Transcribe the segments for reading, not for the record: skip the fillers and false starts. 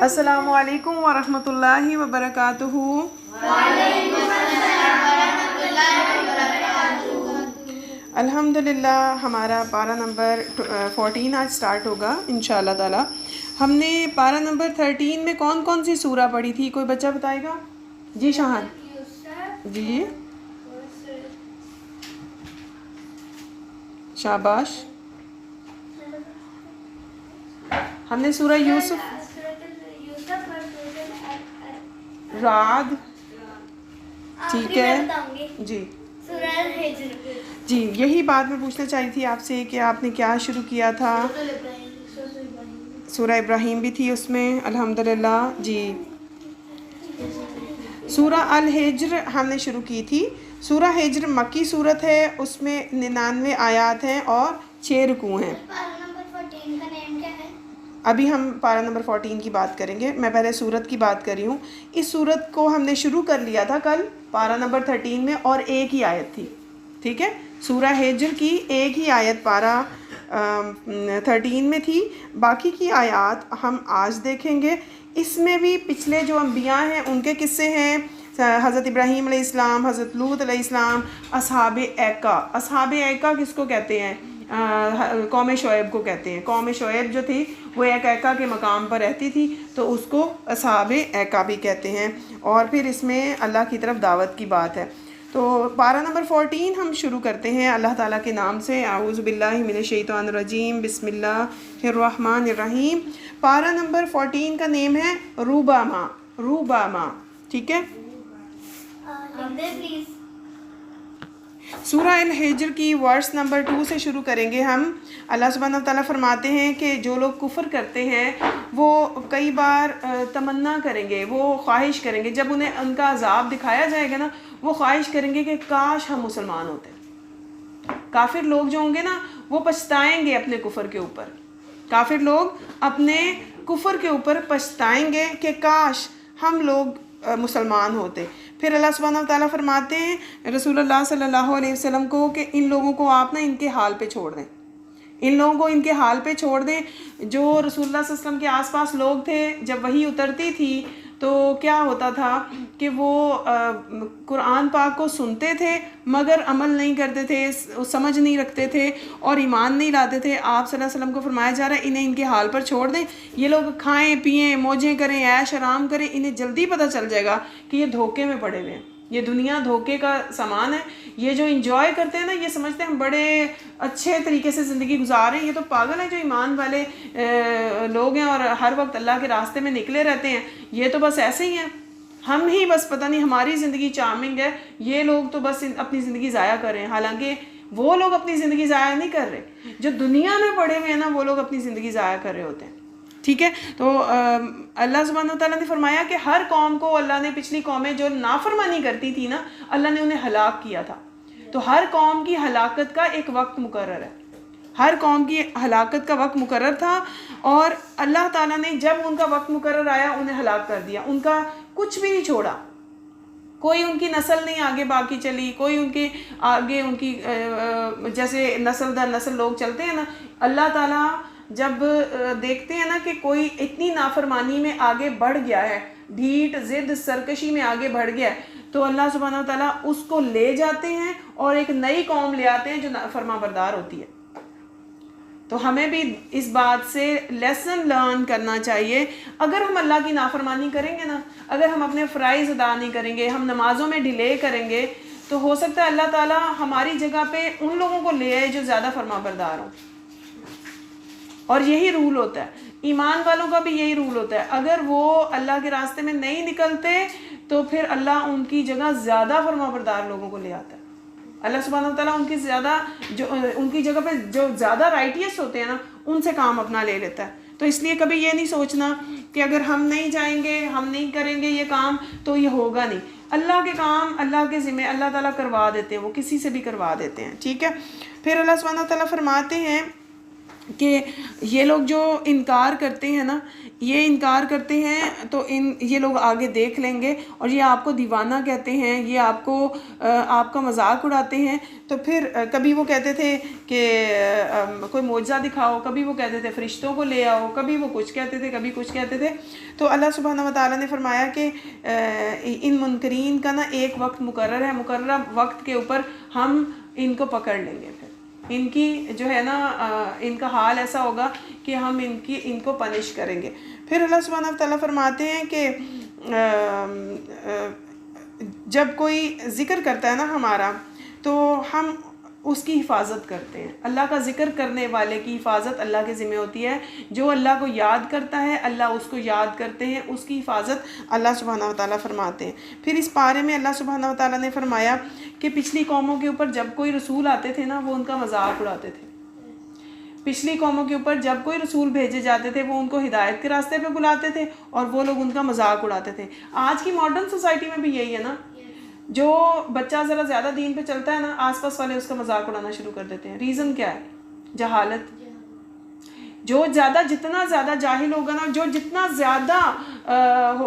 السلام علیکم ورحمۃ اللہ وبرکاتہ۔ الحمدللہ ہمارا پارہ نمبر 14 آج سٹارٹ ہوگا انشاءاللہ تعالی۔ ہم نے پارہ نمبر 13 میں کون کون سی سورہ پڑھی تھی؟ کوئی بچہ بتائے گا؟ جی شاہد جی شاباش۔ ہم نے سورہ یوسف، رعد، ٹھیک ہے جی جی یہی بات میں پوچھنا چاہی تھی آپ سے کہ آپ نے کیا شروع کیا تھا؟ سورہ ابراہیم بھی تھی اس میں الحمدللہ جی۔ سورہ الحجر ہم نے شروع کی تھی۔ سورہ حجر مکی صورت ہے، اس میں 99 آیات ہیں اور 6 رکوع ہیں۔ ابھی ہم پارہ نمبر 14 کی بات کریں گے، میں پہلے سورت کی بات کر رہی ہوں۔ اس سورت کو ہم نے شروع کر لیا تھا کل پارہ نمبر 13 میں، اور ایک ہی آیت تھی، ٹھیک ہے۔ سورہ حجر کی ایک ہی آیت پارہ 13 میں تھی، باقی کی آیات ہم آج دیکھیں گے۔ اس میں بھی پچھلے جو انبیاء ہیں ان کے قصے ہیں، حضرت ابراہیم علیہ السلام، حضرت لوط علیہ السلام، اصحاب ایکا۔ اصحاب ایکا کس کو کہتے ہیں؟ قوم شعیب کو کہتے ہیں۔ قوم شعیب جو تھی وہ ایک ایکا کے مقام پر رہتی تھی، تو اس کو اصحاب ایکا بھی کہتے ہیں۔ اور پھر اس میں اللہ کی طرف دعوت کی بات ہے۔ تو پارہ نمبر 14 ہم شروع کرتے ہیں اللہ تعالیٰ کے نام سے۔ اعوذ باللہ من الشیطان الرجیم، بسم اللہ الرحمن الرحیم۔ پارہ نمبر 14 کا نیم ہے روباما، روباما، ٹھیک ہے۔ سورہ الحجر کی ورس نمبر 2 سے شروع کریں گے ہم۔ اللہ سبحانہ وتعالیٰ فرماتے ہیں کہ جو لوگ کفر کرتے ہیں وہ کئی بار تمنا کریں گے، وہ خواہش کریں گے، جب انہیں ان کا عذاب دکھایا جائے گا نا، وہ خواہش کریں گے کہ کاش ہم مسلمان ہوتے۔ کافر لوگ جو ہوں گے نا وہ پچھتائیں گے اپنے کفر کے اوپر، کافر لوگ اپنے کفر کے اوپر پچھتائیں گے کہ کاش ہم لوگ مسلمان ہوتے۔ پھر اللہ سبحانہ وتعالیٰ فرماتے ہیں رسول اللہ صلی اللہ علیہ وسلم کو کہ ان لوگوں کو آپ نا ان کے حال پہ چھوڑ دیں، ان لوگوں کو ان کے حال پہ چھوڑ دیں۔ جو رسول اللہ صلی اللہ علیہ وسلم کے آس پاس لوگ تھے، جب وحی اترتی تھی تو کیا ہوتا تھا کہ وہ قرآن پاک کو سنتے تھے مگر عمل نہیں کرتے تھے، سمجھ نہیں رکھتے تھے اور ایمان نہیں لاتے تھے۔ آپ صلی اللہ علیہ وسلم کو فرمایا جا رہا ہے انہیں ان کے حال پر چھوڑ دیں، یہ لوگ کھائیں پئیں موجیں کریں عیش آرام کریں، انہیں جلدی پتہ چل جائے گا کہ یہ دھوکے میں پڑے ہوئے ہیں، یہ دنیا دھوکے کا سامان ہے۔ یہ جو انجوائے کرتے ہیں نا، یہ سمجھتے ہیں ہم بڑے اچھے طریقے سے زندگی گزار رہے ہیں، یہ تو پاگل ہیں جو ایمان والے لوگ ہیں اور ہر وقت اللہ کے راستے میں نکلے رہتے ہیں، یہ تو بس ایسے ہی ہیں، ہم ہی بس پتہ نہیں ہماری زندگی چارمنگ ہے، یہ لوگ تو بس اپنی زندگی ضائع کر رہے ہیں۔ حالانکہ وہ لوگ اپنی زندگی ضائع نہیں کر رہے، جو دنیا میں پڑے ہوئے ہیں نا وہ لوگ اپنی زندگی ضائع کر رہے ہوتے ہیں، ٹھیک ہے۔ تو اللہ سبحانہ وتعالیٰ نے فرمایا کہ ہر قوم کو اللہ نے، پچھلی قومیں جو نافرمانی کرتی تھی نا، اللہ نے انہیں ہلاک کیا تھا۔ تو ہر قوم کی ہلاکت کا ایک وقت مقرر ہے، ہر قوم کی ہلاکت کا وقت مقرر تھا، اور اللہ تعالیٰ نے جب ان کا وقت مقرر آیا انہیں ہلاک کر دیا، ان کا کچھ بھی نہیں چھوڑا، کوئی ان کی نسل نہیں آگے باقی چلی، کوئی ان کے آگے ان کی جیسے نسل در نسل لوگ چلتے ہیں نا، اللہ تعالیٰ جب دیکھتے ہیں نا کہ کوئی اتنی نافرمانی میں آگے بڑھ گیا ہے، ڈھیٹ ضد سرکشی میں آگے بڑھ گیا ہے، تو اللہ سبحانہ وتعالیٰ اس کو لے جاتے ہیں اور ایک نئی قوم لے آتے ہیں جو فرما بردار ہوتی ہے۔ تو ہمیں بھی اس بات سے لیسن لرن کرنا چاہیے۔ اگر ہم اللہ کی نافرمانی کریں گے نا، اگر ہم اپنے فرائض ادا نہیں کریں گے، ہم نمازوں میں ڈیلے کریں گے، تو ہو سکتا ہے اللہ تعالیٰ ہماری جگہ پہ ان لوگوں کو لے آئے جو زیادہ فرما بردار ہوں۔ اور یہی رول ہوتا ہے، ایمان والوں کا بھی یہی رول ہوتا ہے، اگر وہ اللہ کے راستے میں نہیں نکلتے تو پھر اللہ ان کی جگہ زیادہ فرما بردار لوگوں کو لے آتا ہے۔ اللہ سبحانہ وتعالیٰ ان کی زیادہ ان کی جگہ پہ جو زیادہ رائٹیس ہوتے ہیں نا، ان سے کام اپنا لے لیتا ہے۔ تو اس لیے کبھی یہ نہیں سوچنا کہ اگر ہم نہیں جائیں گے، ہم نہیں کریں گے یہ کام تو یہ ہوگا نہیں۔ اللہ کے کام اللہ کے ذمہ اللہ تعالیٰ کروا دیتے ہیں، وہ کسی سے بھی کروا دیتے ہیں، ٹھیک ہے۔ پھر اللہ سبحانہ وتعالیٰ فرماتے ہیں کہ یہ لوگ جو انکار کرتے ہیں نا، یہ انکار کرتے ہیں تو یہ لوگ آگے دیکھ لیں گے اور یہ آپ کو دیوانہ کہتے ہیں، یہ آپ کو آپ کا مذاق اڑاتے ہیں. تو پھر کبھی وہ کہتے تھے کہ کوئی معجزہ دکھاؤ، کبھی وہ کہتے تھے فرشتوں کو لے آؤ، کبھی وہ کچھ کہتے تھے، کبھی کچھ کہتے تھے. تو اللہ سبحانہ و تعالیٰ نے فرمایا کہ ان منکرین کا نا ایک وقت مقرر ہے، مقررہ وقت کے اوپر ہم ان کو پکڑ لیں گے. پھر ان کی جو ہے نا ان کا حال ایسا ہوگا کہ ہم ان کو پنش کریں گے. پھر اللہ سبحانہ و تعالیٰ فرماتے ہیں کہ جب کوئی ذکر کرتا ہے نا ہمارا تو ہم اس کی حفاظت کرتے ہیں. اللہ کا ذکر کرنے والے کی حفاظت اللہ کے ذمہ ہوتی ہے. جو اللہ کو یاد کرتا ہے اللہ اس کو یاد کرتے ہیں، اس کی حفاظت اللہ سبحانہ و تعالیٰ فرماتے ہیں. پھر اس پارے میں اللہ سبحانہ و تعالیٰ نے فرمایا کہ پچھلی قوموں کے اوپر جب کوئی رسول آتے تھے نا وہ ان کا مذاق اڑاتے تھے. پچھلی قوموں کے اوپر جب کوئی رسول بھیجے جاتے تھے وہ ان کو ہدایت کے راستے پہ بلاتے تھے اور وہ لوگ ان کا مذاق اڑاتے تھے. آج کی ماڈرن سوسائٹی میں بھی یہی ہے نا، جو بچہ ذرا زیادہ دین پہ چلتا ہے نا آس پاس والے اس کا مذاق اڑانا شروع کر دیتے ہیں. ریزن کیا ہے؟ جہالت. جو جتنا زیادہ جاہل ہوگا نا، جو جتنا زیادہ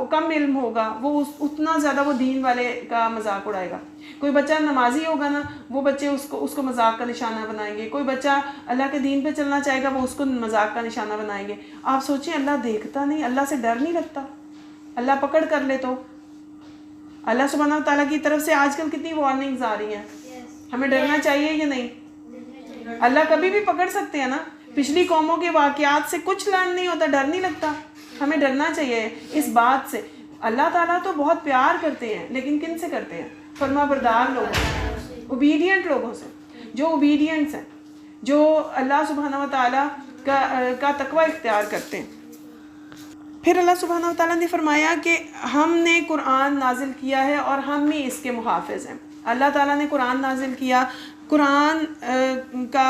کم علم ہوگا وہ اتنا زیادہ وہ دین والے کا مذاق اڑائے گا. کوئی بچہ نمازی ہوگا نا وہ بچے اس کو مذاق کا نشانہ بنائیں گے. کوئی بچہ اللہ کے دین پہ چلنا چاہے گا وہ اس کو مذاق کا نشانہ بنائیں گے. آپ سوچیں اللہ دیکھتا نہیں، اللہ سے ڈر نہیں لگتا؟ اللہ پکڑ کر لے تو اللہ سبحانہ و تعالیٰ کی طرف سے آج کل کتنی وارننگز آ رہی ہیں. ہمیں ڈرنا چاہیے یا نہیں؟ اللہ کبھی بھی پکڑ سکتے ہیں نا. پچھلی قوموں کے واقعات سے کچھ لرن نہیں ہوتا، ڈر نہیں لگتا. ہمیں ڈرنا چاہیے اس بات سے. اللہ تعالیٰ تو بہت پیار کرتے ہیں لیکن کن سے کرتے ہیں؟ فرما بردار لوگوں سے، اوبیڈینٹ لوگوں سے، جو اوبیڈینٹس ہیں، جو اللہ سبحانہ و تعالیٰ کا تقوی اختیار کرتے ہیں. پھر اللہ سبحانہ و تعالیٰ نے فرمایا کہ ہم نے قرآن نازل کیا ہے اور ہم ہی اس کے محافظ ہیں. اللہ تعالیٰ نے قرآن نازل کیا، قرآن کا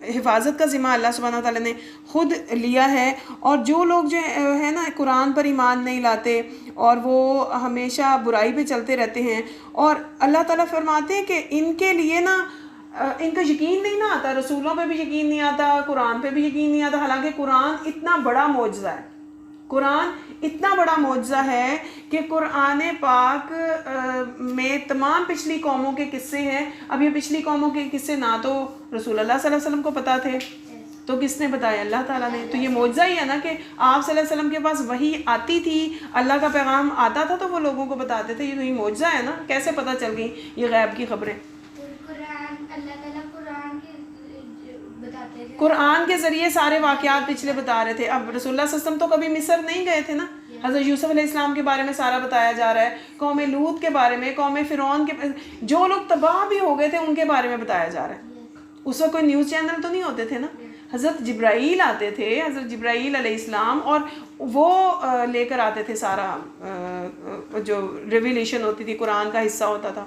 حفاظت کا ذمہ اللہ سبحانہ و تعالیٰ نے خود لیا ہے. اور جو لوگ جو ہے نا قرآن پر ایمان نہیں لاتے اور وہ ہمیشہ برائی پہ چلتے رہتے ہیں، اور اللہ تعالیٰ فرماتے ہیں کہ ان کے لیے نا ان کا یقین نہیں نہ آتا، رسولوں پہ بھی یقین نہیں آتا، قرآن پہ بھی یقین نہیں آتا. حالانکہ قرآن اتنا بڑا معجزہ ہے، قرآن اتنا بڑا معجزہ ہے کہ قرآن پاک میں تمام پچھلی قوموں کے قصے ہیں. اب یہ پچھلی قوموں کے قصے نہ تو رسول اللہ صلی اللہ علیہ وسلم کو پتہ تھے تو کس نے بتایا؟ اللہ تعالیٰ نے. تو یہ معجزہ ہی ہے نا کہ آپ صلی اللہ علیہ وسلم کے پاس وحی آتی تھی، اللہ کا پیغام آتا تھا تو وہ لوگوں کو بتاتے تھے. یہ تو یہ معجزہ ہے نا. کیسے پتہ چل گئی یہ غیب کی خبریں؟ قرآن کے ذریعے سارے واقعات پچھلے بتا رہے تھے. اب رسول اللہ صلی اللہ علیہ وسلم تو کبھی مصر نہیں گئے تھے نا. حضرت یوسف علیہ السلام کے بارے میں سارا بتایا جا رہا ہے، قوم لوط کے بارے میں، قوم فرعون کے، جو لوگ تباہ بھی ہو گئے تھے ان کے بارے میں بتایا جا رہا ہے. اس وقت کوئی نیوز چینل تو نہیں ہوتے تھے نا. حضرت جبرائیل آتے تھے، حضرت جبرائیل علیہ السلام، اور وہ لے کر آتے تھے سارا جو ریویلیشن ہوتی تھی، قرآن کا حصہ ہوتا تھا.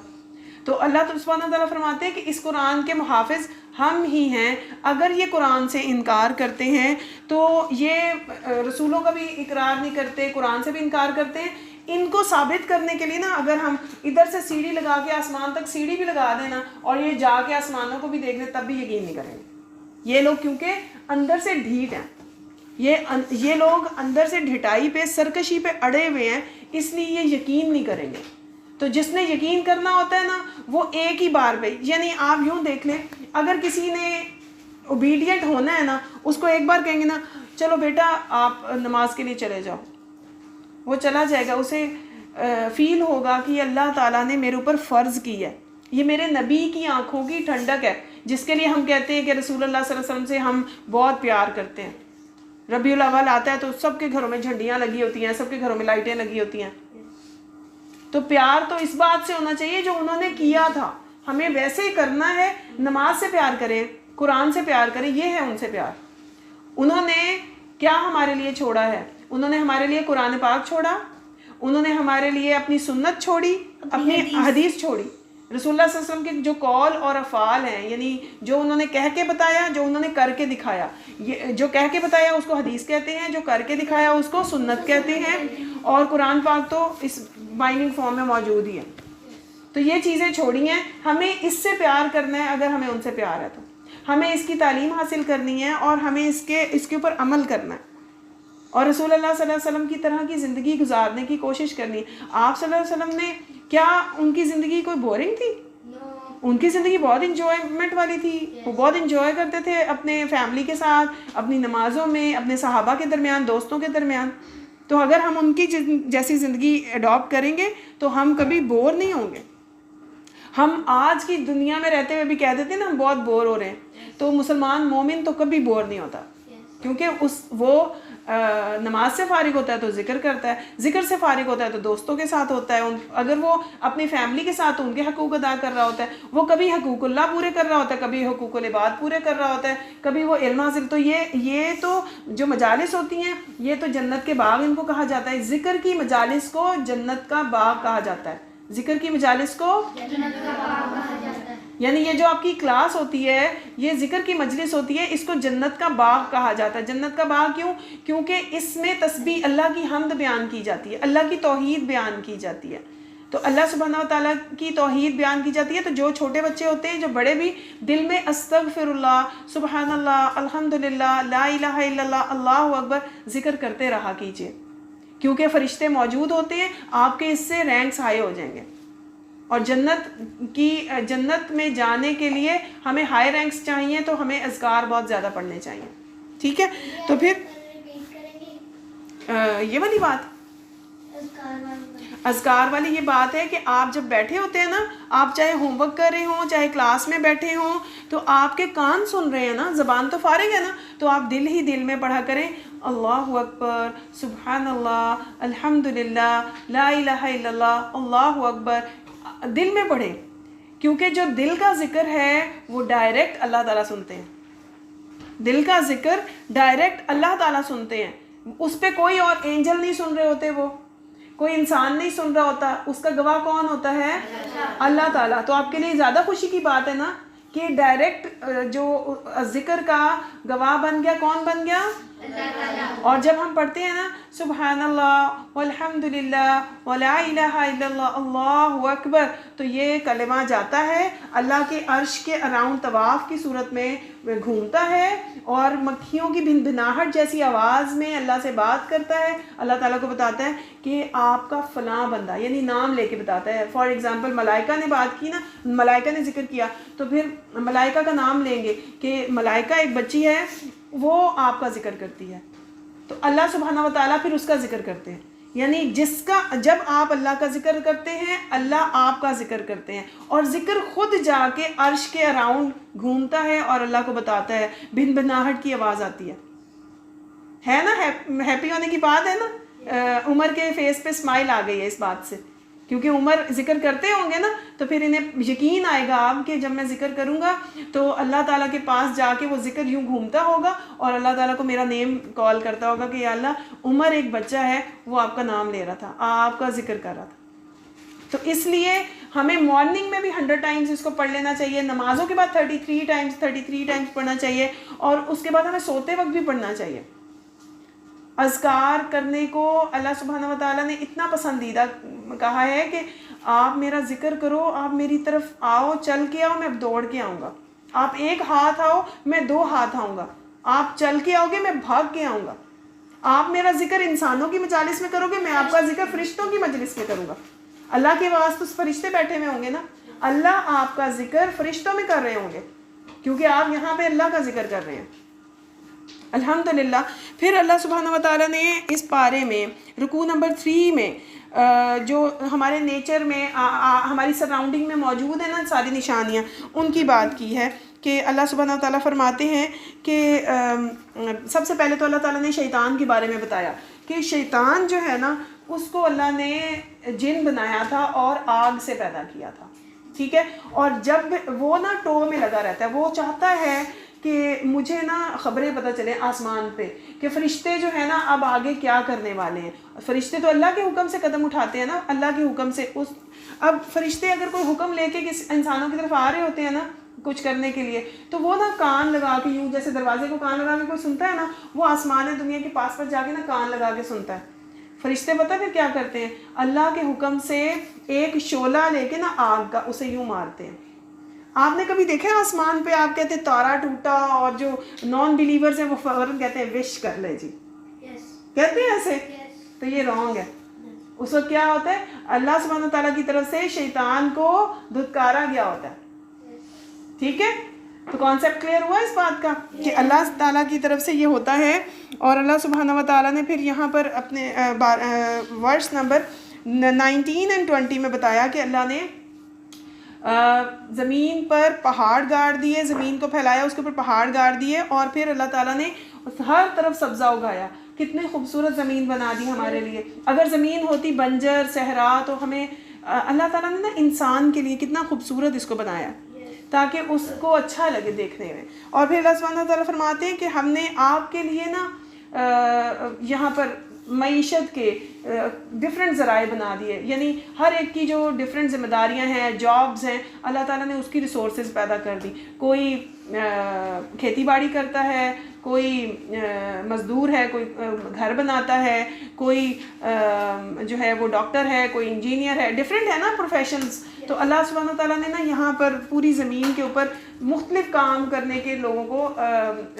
تو اللہ سبحانہ و تعالیٰ فرماتے ہیں کہ اس قرآن کے محافظ ہم ہی ہیں. اگر یہ قرآن سے انکار کرتے ہیں تو یہ رسولوں کا بھی اقرار نہیں کرتے، قرآن سے بھی انکار کرتے ہیں. ان کو ثابت کرنے کے لیے نا اگر ہم ادھر سے سیڑھی لگا کے آسمان تک سیڑھی بھی لگا دیں نا اور یہ جا کے آسمانوں کو بھی دیکھ لیں تب بھی یقین نہیں کریں گے. یہ لوگ کیونکہ اندر سے ڈھیٹ ہیں، یہ لوگ اندر سے ڈھٹائی پہ، سرکشی پہ اڑے ہوئے ہیں، اس لیے یہ یقین نہیں کریں گے. تو جس نے یقین کرنا ہوتا ہے نا وہ ایک ہی بار پہ، یعنی آپ یوں دیکھ لیں اگر کسی نے اوبیڈینٹ ہونا ہے نا اس کو ایک بار کہیں گے نا چلو بیٹا آپ نماز کے لیے چلے جاؤ، وہ چلا جائے گا. اسے فیل ہوگا کہ یہ اللہ تعالیٰ نے میرے اوپر فرض کی ہے، یہ میرے نبی کی آنکھوں کی ٹھنڈک ہے، جس کے لیے ہم کہتے ہیں کہ رسول اللہ صلی اللہ علیہ وسلم سے ہم بہت پیار کرتے ہیں. ربیع الاول آتا ہے تو سب کے گھروں میں جھنڈیاں لگی ہوتی ہیں، سب کے گھروں میں لائٹیں لگی ہوتی ہیں. تو پیار تو اس بات سے ہونا چاہیے جو انہوں نے کیا تھا، ہمیں ویسے ہی کرنا ہے. نماز سے پیار کریں، قرآن سے پیار کریں، یہ ہے ان سے پیار. انہوں نے کیا ہمارے لیے چھوڑا ہے؟ انہوں نے ہمارے لیے قرآن پاک چھوڑا، انہوں نے ہمارے لیے اپنی سنت چھوڑی، اپنی حدیث چھوڑی. رسول اللہ صلی اللہ علیہ وسلم کے جو قول اور افعال ہیں، یعنی جو انہوں نے کہہ کے بتایا، جو انہوں نے کر کے دکھایا، جو کہہ کے بتایا اس کو حدیث کہتے ہیں، جو کر کے دکھایا اس کو سنت کہتے ہیں. اور قرآن پاک تو اس بائنڈنگ فارم میں موجود ہی ہے. تو یہ چیزیں چھوڑی ہیں. ہمیں اس سے پیار کرنا ہے اگر ہمیں ان سے پیار ہے تو. ہمیں اس کی تعلیم حاصل کرنی ہے اور ہمیں اس کے اوپر عمل کرنا ہے اور رسول اللہ صلی اللہ علیہ وسلم کی طرح کی زندگی گزارنے کی کوشش کرنی ہے۔ آپ صلی اللہ علیہ وسلم نے کیا ان کی زندگی کوئی بورنگ تھی؟ ان کی زندگی بہت انجوائمنٹ والی تھی، وہ بہت انجوائے کرتے تھے اپنے فیملی کے ساتھ، اپنی نمازوں میں، اپنے صحابہ کے درمیان، دوستوں کے درمیان۔ تو اگر ہم ان کی جیسی زندگی اڈاپٹ کریں گے تو ہم کبھی بور نہیں ہوں گے۔ ہم آج کی دنیا میں رہتے ہوئے بھی کہہ دیتے ہیں نا ہم بہت بور ہو رہے ہیں، تو مسلمان مومن تو کبھی بور نہیں ہوتا، کیونکہ وہ نماز سے فارغ ہوتا ہے تو ذکر کرتا ہے، ذکر سے فارغ ہوتا ہے تو دوستوں کے ساتھ ہوتا ہے، اگر وہ اپنی فیملی کے ساتھ ان کے حقوق ادا کر رہا ہوتا ہے، وہ کبھی حقوق اللہ پورے کر رہا ہوتا ہے، کبھی حقوق العباد پورے کر رہا ہوتا ہے، کبھی وہ علم حاصل۔ تو یہ تو جو مجالس ہوتی ہیں یہ تو جنت کے باغ ان کو کہا جاتا ہے۔ ذکر کی مجالس کو جنت کا باغ کہا جاتا ہے، ذکر کی مجالس کو جنت کا باغ کہا جاتا ہے، یعنی یہ جو آپ کی کلاس ہوتی ہے، یہ ذکر کی مجلس ہوتی ہے، اس کو جنت کا باغ کہا جاتا ہے۔ جنت کا باغ کیوں؟ کیونکہ اس میں تسبیح، اللہ کی حمد بیان کی جاتی ہے، اللہ کی توحید بیان کی جاتی ہے۔ تو اللہ سبحانہ و تعالیٰ کی توحید بیان کی جاتی ہے، تو جو چھوٹے بچے ہوتے ہیں، جو بڑے بھی، دل میں استغفر اللہ، سبحان اللہ، الحمدللہ، لا الہ الا اللہ، اللہ اکبر ذکر کرتے رہا کیجیے، کیونکہ فرشتے موجود ہوتے ہیں، آپ کے اس سے رینکس ہائی ہو جائیں گے۔ اور جنت میں جانے کے لیے ہمیں ہائی رینکس چاہیے، تو ہمیں اذکار بہت زیادہ پڑھنے چاہیے، ٹھیک ہے؟ تو پھر یہ والی بات اذکار والی یہ بات ہے کہ آپ جب بیٹھے ہوتے ہیں نا، آپ چاہے ہوم ورک کر رہے ہوں، چاہے کلاس میں بیٹھے ہوں، تو آپ کے کان سن رہے ہیں نا، زبان تو فارغ ہے نا، تو آپ دل ہی دل میں پڑھا کریں، اللہ اکبر، سبحان اللہ، الحمدللہ، لا الہ الا اللہ، اللہ اکبر، دل میں پڑھیں، کیونکہ جو دل کا ذکر ہے وہ ڈائریکٹ اللہ تعالیٰ سنتے ہیں۔ دل کا ذکر ڈائریکٹ اللہ تعالیٰ سنتے ہیں، اس پہ کوئی اور اینجل نہیں سن رہے ہوتے، وہ کوئی انسان نہیں سن رہا ہوتا، اس کا گواہ کون ہوتا ہے؟ اللہ تعالیٰ۔ تو آپ کے لیے زیادہ خوشی کی بات ہے نا کہ ڈائریکٹ جو ذکر کا گواہ بن گیا، کون بن گیا؟ اللہ تعالیٰ۔ اور جب ہم پڑھتے ہیں نا سبحان اللہ والحمدللہ ولا الہ الا اللہ، اللہ اکبر، تو یہ کلمہ جاتا ہے اللہ کے عرش کے اراؤنڈ طواف کی صورت میں گھومتا ہے، اور مکھیوں کی بھنبھناہٹ جیسی آواز میں اللہ سے بات کرتا ہے، اللہ تعالیٰ کو بتاتا ہے کہ آپ کا فلاں بندہ، یعنی نام لے کے بتاتا ہے۔ فار ایگزامپل ملائکہ نے بات کی نا، ملائکہ نے ذکر کیا، تو پھر ملائکہ کا نام لیں گے کہ ملائکہ ایک بچی ہے، وہ آپ کا ذکر کرتی ہے، تو اللہ سبحانہ و تعالیٰ پھر اس کا ذکر کرتے ہیں، یعنی جب آپ اللہ کا ذکر کرتے ہیں، اللہ آپ کا ذکر کرتے ہیں، اور ذکر خود جا کے عرش کے اراؤنڈ گھومتا ہے اور اللہ کو بتاتا ہے، بھنبھناہٹ کی آواز آتی ہے نا، ہیپی ہونے کی بات ہے نا۔ عمر کے فیس پہ اسمائل آ گئی ہے اس بات سے، کیونکہ عمر ذکر کرتے ہوں گے نا، تو پھر انہیں یقین آئے گا آپ کہ جب میں ذکر کروں گا تو اللہ تعالیٰ کے پاس جا کے وہ ذکر یوں گھومتا ہوگا اور اللہ تعالیٰ کو میرا نیم کال کرتا ہوگا کہ یا اللہ، عمر ایک بچہ ہے، وہ آپ کا نام لے رہا تھا، آپ کا ذکر کر رہا تھا۔ تو اس لیے ہمیں مارننگ میں بھی 100 ٹائمز اس کو پڑھ لینا چاہیے، نمازوں کے بعد 33 ٹائمز پڑھنا چاہیے، اور اس کے بعد ہمیں سوتے وقت بھی پڑھنا چاہیے۔ اذکار کرنے کو اللہ سبحانہ و تعالیٰ نے اتنا پسندیدہ کہا ہے کہ آپ میرا ذکر کرو، آپ میری طرف آؤ، چل کے آؤ، میں دوڑ کے آؤں گا، آپ ایک ہاتھ آؤ، میں 2 ہاتھ آؤں گا، آپ چل کے آؤ گے، میں بھاگ کے آؤں گا، آپ میرا ذکر انسانوں کی مجالس میں کرو گے، میں آپ کا ذکر فرشتوں کی مجلس میں کروں گا۔ اللہ کے واسطے فرشتے بیٹھے ہوئے ہوں گے نا، اللہ آپ کا ذکر فرشتوں میں کر رہے ہوں گے، کیونکہ آپ یہاں پہ اللہ کا ذکر کر رہے ہیں۔ الحمدللہ۔ پھر اللہ سبحانہ و تعالیٰ نے اس پارے میں رکوع نمبر 3 میں جو ہمارے نیچر میں ہماری سراؤنڈنگ میں موجود ہیں نا ساری نشانیاں، ان کی بات کی ہے کہ اللہ سبحانہ و تعالیٰ فرماتے ہیں کہ سب سے پہلے تو اللہ تعالیٰ نے شیطان کے بارے میں بتایا کہ شیطان جو ہے نا، اس کو اللہ نے جن بنایا تھا اور آگ سے پیدا کیا تھا، ٹھیک ہے؟ اور جب وہ نا ٹو میں لگا رہتا ہے، وہ چاہتا ہے کہ مجھے نا خبریں پتہ چلیں آسمان پہ کہ فرشتے جو ہے نا اب آگے کیا کرنے والے ہیں۔ فرشتے تو اللہ کے حکم سے قدم اٹھاتے ہیں نا، اللہ کے حکم سے۔ اب فرشتے اگر کوئی حکم لے کے کس انسانوں کی طرف آ رہے ہوتے ہیں نا کچھ کرنے کے لیے، تو وہ نا کان لگا کے، یوں جیسے دروازے کو کان لگا کے کوئی سنتا ہے نا، وہ آسمان دنیا کے پاس پر جا کے نا کان لگا کے سنتا ہے۔ فرشتے پتہ پھر کیا کرتے ہیں؟ اللہ کے حکم سے ایک شعلہ لے کے نا آگ کا، اسے یوں مارتے ہیں، آپ نے کبھی دیکھا ہے آسمان پہ آپ کہتے ہیں تارا ٹوٹا اور جو نان بلیورز ہیں وہ فوراً کہتے ہیں وش کر لے جی, کہتے ہیں ایسے؟ تو یہ رانگ ہے. اس وقت کیا ہوتا ہے, اللہ سبحانہ و تعالیٰ کی طرف سے شیطان کو دھتکارا گیا ہوتا ہے. ٹھیک ہے, تو کانسیپٹ کلیئر ہوا اس بات کا کہ اللہ تعالیٰ کی طرف سے یہ ہوتا ہے. اور اللہ سبحانہ و تعالیٰ نے پھر یہاں پر اپنے ورس نمبر 19 اور 20 میں بتایا کہ اللہ نے زمین پر پہاڑ گاڑ دیے, زمین کو پھیلایا, اس کے اوپر پہاڑ گاڑ دیے, اور پھر اللہ تعالیٰ نے ہر طرف سبزہ اگایا. کتنے خوبصورت زمین بنا دی ہمارے لیے. اگر زمین ہوتی بنجر صحرا تو ہمیں اللہ تعالیٰ نے نا انسان کے لیے کتنا خوبصورت اس کو بنایا تاکہ اس کو اچھا لگے دیکھنے میں. اور پھر اللہ سبحانہ تعالیٰ فرماتے ہیں کہ ہم نے آپ کے لیے نا یہاں پر معیشت کے ڈفرینٹ ذرائع بنا دیے, یعنی ہر ایک کی جو ڈفرینٹ ذمہ داریاں ہیں, جابز ہیں, اللہ تعالیٰ نے اس کی ریسورسز پیدا کر دی. کوئی کھیتی باڑی کرتا ہے, کوئی مزدور ہے, کوئی گھر بناتا ہے, کوئی جو ہے وہ ڈاکٹر ہے, کوئی انجینئر ہے, ڈفرینٹ ہے نا پروفیشنز. تو اللہ سبحانہ تعالیٰ نے نا یہاں پر پوری زمین کے اوپر مختلف کام کرنے کے لوگوں کو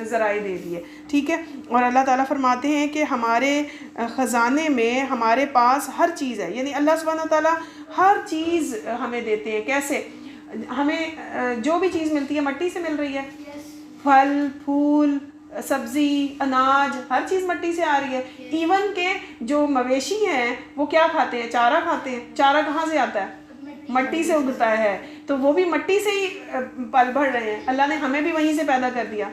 ذرائع دے دیے. ٹھیک ہے, اور اللہ تعالیٰ فرماتے ہیں کہ ہمارے خزانے میں ہمارے پاس ہر چیز ہے, یعنی اللہ سبحانہ تعالیٰ ہر چیز ہمیں دیتے ہیں. کیسے؟ ہمیں جو بھی چیز ملتی ہے مٹی سے مل رہی ہے, پھل پھول سبزی اناج ہر چیز مٹی سے آ رہی ہے. ایون کہ جو مویشی ہیں وہ کیا کھاتے ہیں؟ چارہ کھاتے ہیں. چارہ کہاں سے آتا ہے؟ مٹی سے اگتا ہے, تو وہ بھی مٹی سے ہی پل بڑھ رہے ہیں. اللہ نے ہمیں بھی وہیں سے پیدا کر دیا.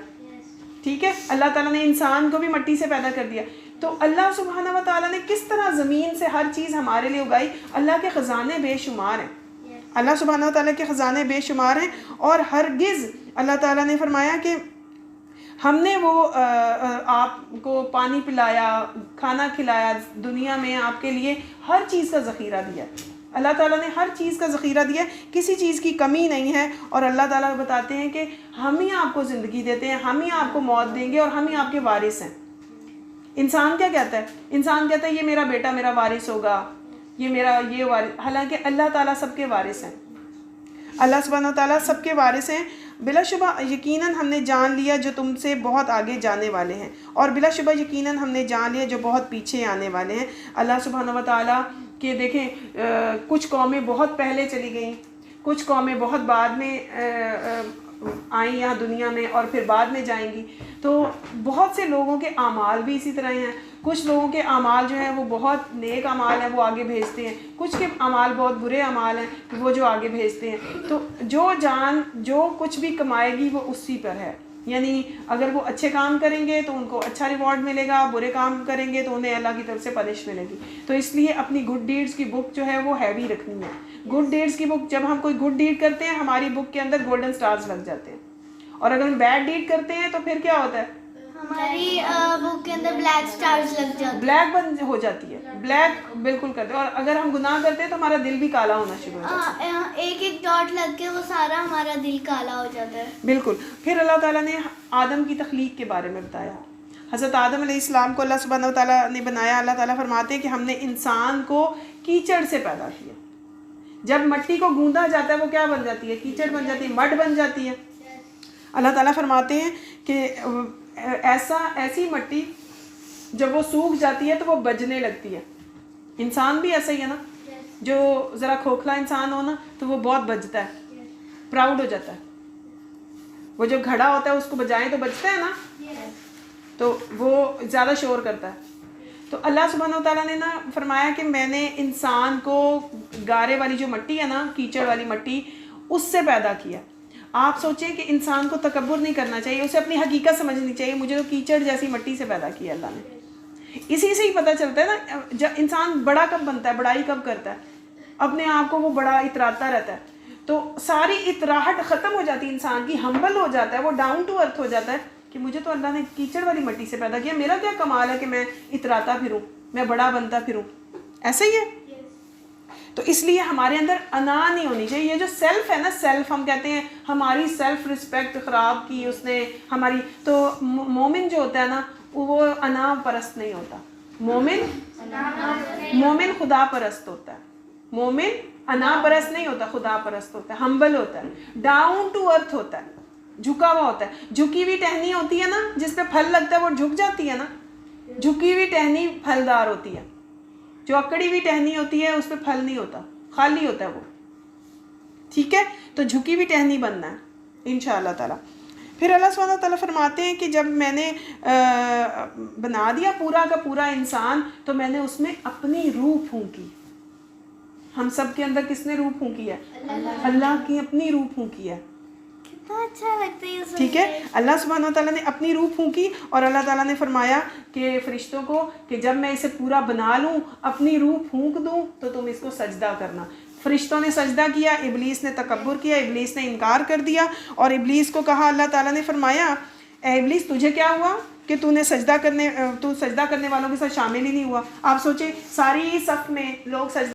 ٹھیک ہے, اللہ تعالیٰ نے انسان کو بھی مٹی سے پیدا کر دیا. تو اللہ سبحانہ و تعالیٰ نے کس طرح زمین سے ہر چیز ہمارے لیے اگائی. اللہ کے خزانے بے شمار ہیں, اللہ سبحانہ و تعالیٰ کے خزانے بے شمار ہیں. اور ہرگز اللہ تعالیٰ نے فرمایا کہ ہم نے وہ آپ کو پانی پلایا, کھانا کھلایا, دنیا میں آپ کے لیے ہر چیز کا ذخیرہ دیا. اللہ تعالیٰ نے ہر چیز کا ذخیرہ دیا, کسی چیز کی کمی نہیں ہے. اور اللہ تعالیٰ بتاتے ہیں کہ ہم ہی آپ کو زندگی دیتے ہیں, ہم ہی آپ کو موت دیں گے, اور ہم ہی آپ کے وارث ہیں. انسان کیا کہتا ہے؟ انسان کہتا ہے یہ میرا بیٹا میرا وارث ہوگا, یہ میرا یہ وارث. حالانکہ اللہ تعالیٰ سب کے وارث ہیں. اللہ سبحانہ تعالیٰ سب کے وارث ہیں. بلا شبہ یقیناً ہم نے جان لیا جو تم سے بہت آگے جانے والے ہیں, اور بلا شبہ یقیناً ہم نے جان لیا جو بہت پیچھے آنے والے ہیں. اللہ سبحانہ تعالیٰ کہ دیکھیں کچھ قومیں بہت پہلے چلی گئیں, کچھ قومیں بہت بعد میں آئیں یہاں دنیا میں, اور پھر بعد میں جائیں گی. تو بہت سے لوگوں کے اعمال بھی اسی طرح ہیں. کچھ لوگوں کے اعمال جو ہیں وہ بہت نیک اعمال ہیں, وہ آگے بھیجتے ہیں. کچھ کے اعمال بہت برے اعمال ہیں, وہ جو آگے بھیجتے ہیں. تو جو جان جو کچھ بھی کمائے گی وہ اسی پر ہے. یعنی اگر وہ اچھے کام کریں گے تو ان کو اچھا ریوارڈ ملے گا, برے کام کریں گے تو انہیں اللہ کی طرف سے پنش ملے گی. تو اس لیے اپنی گڈ ڈیڈز کی بک جو ہے وہ ہیوی رکھنی ہے. گڈ ڈیڈز کی بک, جب ہم کوئی گڈ ڈیڈ کرتے ہیں ہماری بک کے اندر گولڈن سٹارز لگ جاتے ہیں, اور اگر ہم بیڈ ڈیڈ کرتے ہیں تو پھر کیا ہوتا ہے؟ ہماری بک کے اندر بلیک سٹارز لگ جاتے ہیں, بلیک بن ہو جاتی ہے, بلیک بالکل کرتے ہیں. اور اگر ہم گناہ کرتے ہیں تو ہمارا دل بھی کالا ہونا شروع ہو جاتا ہے, ایک ایک ڈاٹ لگ کے وہ سارا ہمارا دل کالا ہو جاتا ہے. بالکل. پھر اللہ تعالیٰ نے آدم کی تخلیق کے بارے میں بتایا. حضرت آدم علیہ السلام کو اللہ سبحانہ تعالیٰ نے بنایا. اللہ تعالیٰ فرماتے ہیں کہ ہم نے انسان کو کیچڑ سے پیدا کیا. جب مٹی کو گوندا جاتا ہے وہ کیا بن جاتی ہے؟ کیچڑ بن جاتی ہے, مڈ بن جاتی ہے. اللہ تعالیٰ فرماتے ہیں کہ ایسی مٹی جب وہ سوکھ جاتی ہے تو وہ بجنے لگتی ہے. انسان بھی ایسا ہی ہے نا, جو ذرا کھوکھلا انسان ہو نا تو وہ بہت بجتا ہے, پراؤڈ ہو جاتا ہے. وہ جو گھڑا ہوتا ہے اس کو بجائیں تو بجتا ہے نا, تو وہ زیادہ شور کرتا ہے. تو اللہ سبحانہ تعالیٰ نے نا فرمایا کہ میں نے انسان کو گارے والی جو مٹی ہے نا, کیچڑ والی مٹی, اس سے پیدا کیا. آپ سوچیں کہ انسان کو تکبر نہیں کرنا چاہیے, اسے اپنی حقیقت سمجھنی چاہیے. مجھے تو کیچڑ جیسی مٹی سے پیدا کیا اللہ نے. اسی سے ہی پتہ چلتا ہے نا جب انسان بڑا کب بنتا ہے, بڑائی کب کرتا ہے, اپنے آپ کو وہ بڑا اتراتا رہتا ہے. تو ساری اتراہٹ ختم ہو جاتی ہے انسان کی, ہمبل ہو جاتا ہے, وہ ڈاؤن ٹو ارتھ ہو جاتا ہے کہ مجھے تو اللہ نے کیچڑ والی مٹی سے پیدا کیا, میرا کیا کمال ہے کہ میں اتراتا پھروں, میں بڑا بنتا پھروں. ایسا ہی ہے. تو اس لیے ہمارے اندر انا نہیں ہونی چاہیے. یہ جو سیلف ہے نا, سیلف ہم کہتے ہیں ہماری سیلف رسپیکٹ خراب کی اس نے ہماری. تو مومن جو ہوتا ہے نا وہ انا پرست نہیں ہوتا. مومن خدا پرست ہوتا ہے. مومن انا پرست نہیں ہوتا, خدا پرست ہوتا ہے, ہمبل ہوتا ہے, ڈاؤن ٹو ارتھ ہوتا ہے, جھکا ہوا ہوتا ہے. جھکی ہوئی ٹہنی ہوتی ہے نا جس پہ پھل لگتا ہے وہ جھک جاتی ہے نا, جھکی ہوئی ٹہنی پھلدار ہوتی ہے. جو اکڑی ہوئی ٹہنی ہوتی ہے اس پہ پھل نہیں ہوتا, خالی ہوتا ہے وہ. ٹھیک ہے, تو جھکی ہوئی ٹہنی بننا ہے انشاءاللہ تعالیٰ. پھر اللہ سبحانہ تعالیٰ فرماتے ہیں کہ جب میں نے بنا دیا پورا کا پورا انسان تو میں نے اس میں اپنی روح پھونکی. ہم سب کے اندر کس نے روح پھونکی ہے؟ اللہ کی اپنی روح پھونکی ہے. کتنا اچھا لگتا ہے یہ سن ٹھیک ہے, کے. اللہ سبحانہ تعالیٰ نے اپنی روح پھونکی اور اللہ تعالیٰ نے فرمایا کہ فرشتوں کو کہ جب میں اسے پورا بنا لوں, اپنی روح پھونک دوں تو تم اس کو سجدہ کرنا. فرشتوں نے سجدہ کیا, ابلیس نے تکبر کیا, ابلیس نے انکار کر دیا. اور ابلیس کو کہا, اللہ تعالیٰ نے فرمایا اے ابلیس تجھے کیا ہوا کہ تو سجدہ کرنے والوں کے ساتھ شامل ہی نہیں ہوا. آپ سوچیں ساری صف میں لوگ سجدہ